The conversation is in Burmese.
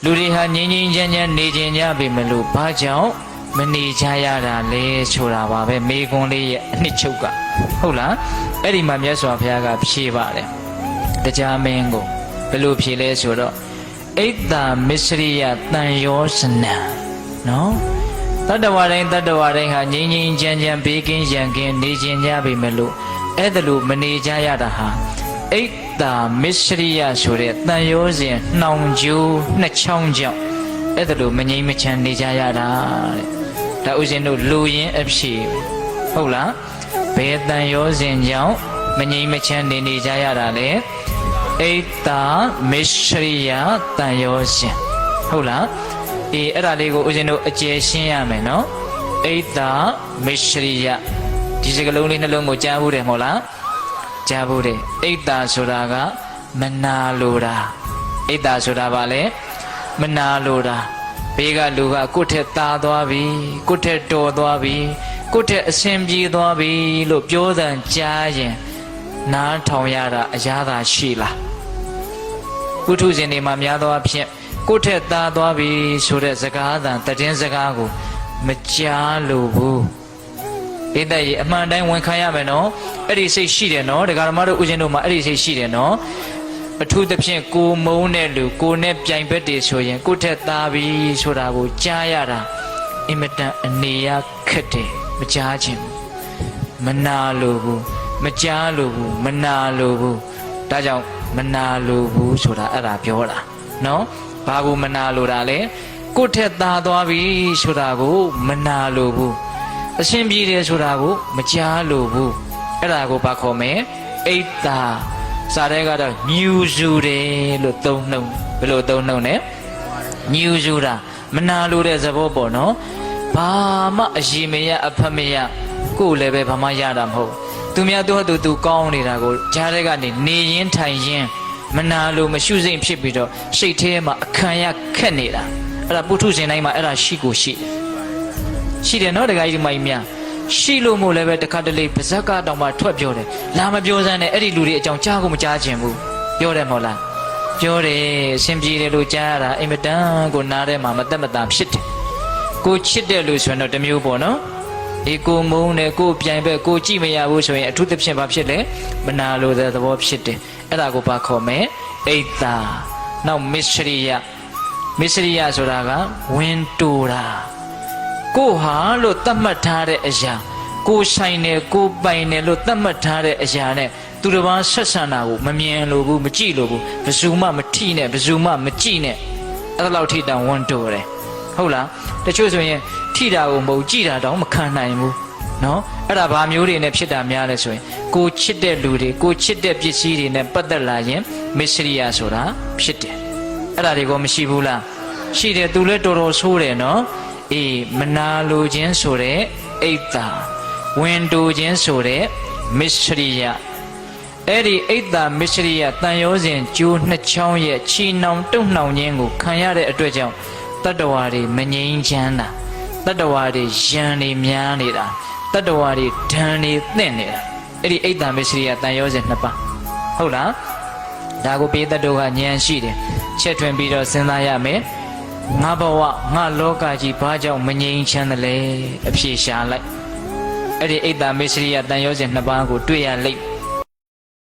လူတွေဟာငြိမ်းငြိမ်းချမ်းချမ်းနေကြကြပြီမလို့ဘာကြောင့်မနေကြရတာလဲဆိုတာပါပဲမေကွန်လေးရဲ့အနှစ်ချုပ်ကဟုတ်လားအဲ့ဒီမှာမြတ်စွာဘုရားကဖြေပါတယ်တရားမင်းကိုဘယ်လိုဖြေလဲဆိုတော့ဣဒ္ဓမစ္စရိယတန်ယောစနံနော်တတ္တဝါတိုင်းဟာငြိမ်းငြိမ်းချမ်းချမ်းဘေးကင်းရန်ကင်းနေကြကြပြီမလို့အဲ့ဒါလို့မနေကြရတာဟာဣဒ္ဓမစ္စရိယဆိုတဲ့တန်ရောစဉ်နှောင်ကြိုးနှစ်ချောင်းကြောင့်အဲ့ဒါလို့မငြိမ်းမချမ်းနေကြရတာတဲ့ဒါဥစဉ်တို့လူရင်းအဖြစ်ဟုတ်လားဘယ်တန်ရောစဉ်ကြောင့်မငြိမ်းမချမ်းနေကြရတာလဲဣဒ္ဓမစ္စရိယတန်ရောစဉ်ဟုတ်လားအေးအဲ့ဒါလေးကိုဥစဉ်တို့အကျယ်ရှင်းရမယ်နော်ဣဒ္ဓမစ္စရိယဒီစကားလုံးလေးနှလုံးကိုကြားဘူးတယ်မဟုတ်လားကြားဘူးတယ်ဣဒ္ဓဆိုတာကမနာလိုတာဣဒ္ဓဆိုတာဘာလဲမနာလိုတာဘေးကလူကကိုယ့်ထက်သာသွားပြီကိုယ့်ထက်တော်သွားပြီကိုယ့်ထက်အဆင်ပြေသွားပြီလို့ပြောသံကြားရင်နားထောင်ရတာအရာသာရှိလားပုထုဇဉ်တွေမှာများသောအားဖြင့်ကိုယ့်ထက်သာသွားပြီဆိုတဲ့စကားသံတည်င်းစကားကိုမကြားလို့ဘူးဣဒ္ဓရေအမှန်တိုင်းဝန်ခံရမယ်နော်အဲ့ဒီစိတ်ရှိတယ်နော်ဒကာဓမ္မတို့ဥစဉ်တို့မှာအဲ့ဒီစိတ်ရှိတယ်နော်အထူးသဖြင့်ကိုမုန်းတဲ့လူကိုနဲ့ပြိုင်ဘက်တွေဆိုရင်ကိုယ့်ထက်သားပြီဆိုတာကိုကြားရတာအင်မတန်အနေရခက်တယ်မကြားခြင်းမနာလိုဘူးမကြားလိုဘူးမနာလိုဘူးဒါကြောင့်မနာလိုဘူးဆိုတာအဲ့ဒါပြောတာနော်ဘာကိုမနာလိုတာလဲကိုယ့်ထက်သားသွားပြီဆိုတာကိုမနာလိုဘူးအရှင်ပြည်တယ်ဆိုတာကိုမကြားလို့ဘူးအဲ့ဒါကိုဘာခေါ်မလဲဣဒ္ဓစာထဲကတော့ညူစုတယ်လို့သုံးနှုံဘယ်လိုသုံးနှုံလဲညူစုတာမနာလို့တဲ့သဘောပေါ့နော်ဘာမှအရှိမရအဖတ်မရကိုယ်လည်းပဲဘာမှရတာမဟုတ်သူများသူ့ဟာသူကောင်းနေတာကိုကြားထဲကနေနေရင်ထိုင်ရင်မနာလို့မရှုစိမ့်ဖြစ်ပြီးတော့စိတ်ထဲမှာအခမ်းရခက်နေတာအဲ့ဒါပုထုဇဉ်တိုင်းမှာအဲ့ဒါရှိကိုရှိတယ်နော်တခါကြီးဒီမိုင်းများရှိလို့မို့လည်းပဲတခါတလေပါဇက်ကတောင်မှထွက်ပြောတယ်လာမပြောစမ်းနဲ့အဲ့ဒီလူတွေအကြောင်းကြားကိုမကြားခြင်းဘူးပြောတယ်မဟုတ်လားပြောတယ်အရှင်ပြေတယ်လို့ကြားရတာအင်မတန်ကိုနားထဲမှာမသက်မသာဖြစ်တယ်ကိုချစ်တယ်လို့ဆိုရင်တော့တမျိုးပေါ့နော်ဒီကိုမုန်းတယ်ကိုပြိုင်ဘက်ကိုကြည့်မရဘူးဆိုရင်အထူးသဖြင့်ဘာဖြစ်လဲမနာလိုတဲ့သဘောဖြစ်တယ်အဲ့ဒါကိုဘာခေါ်မလဲဣဒ္ဓနောက်မစ္စရိယဆိုတာကဝင်တူတာကိုဟာလို့သတ်မှတ်ထားတဲ့အရာကိုဆိုင်တယ်ကိုပိုင်တယ်လို့သတ်မှတ်ထားတဲ့အရာနဲ့သူတစ်ပါးဆက်ဆံတာကိုမမြင်လို့ဘူးမကြည့်လို့ဘူးဘယ်သူမှမထိနဲ့ဘယ်သူမှမကြည့်နဲ့အဲ့လောက်ထိတောင်ဝန်တိုတယ်ဟုတ်လားတချို့ဆိုရင်ထိတာကိုမဟုတ်ကြည့်တာတောင်မခံနိုင်ဘူးနော်အဲ့ဒါဘာမျိုးတွေနဲ့ဖြစ်တာများလဲဆိုရင်ကိုချစ်တဲ့လူတွေကိုချစ်တဲ့ပစ္စည်းတွေနဲ့ပတ်သက်လာရင်မစ္စရိယဆိုတာဖြစ်တယ်အဲ့ဒါတွေကိုမရှိဘူးလားရှိတယ်သူလည်းတော်တော်ဆိုးတယ်နော်အေးမနာလိုခြင်းဆိုတဲ့ဣဒ္ဓဝင်တူခြင်းဆိုတဲ့မစ္စရိယအဲ့ဒီဣဒ္ဓမစ္စရိယတန်ရောစဉ်ကျိုးနှစ်ချောင်းရဲ့ချီနှောင်တုံနှောင်ခြင်းကိုခံရတဲ့အတွက်ကြောင့်တတ္တဝါတွေမငြိမ်းချမ်းတာတတ္တဝါတွေယံနေများနေတာတတ္တဝါတွေဓာန်နေသင့်နေတာအဲ့ဒီဣဒ္ဓမစ္စရိယတန်ရောစဉ်နှစ်ပါးဟုတ်လားဒါကိုပိဋကတို့ကဉာဏ်ရှိတယ်ချက်ထွင်ပြီးတော့စဉ်းစားရမယ်ငါဘဝငါလောကကြီးဘာကြောင့်မငြိမ်းချမ်းသလဲအဖြေရှာလိုက်အဲ့ဒီဣဒ္ဓမစ္စရိယတန်ရောစဉ်နှစ်ပါးကိုတွေ့ရလိမ့်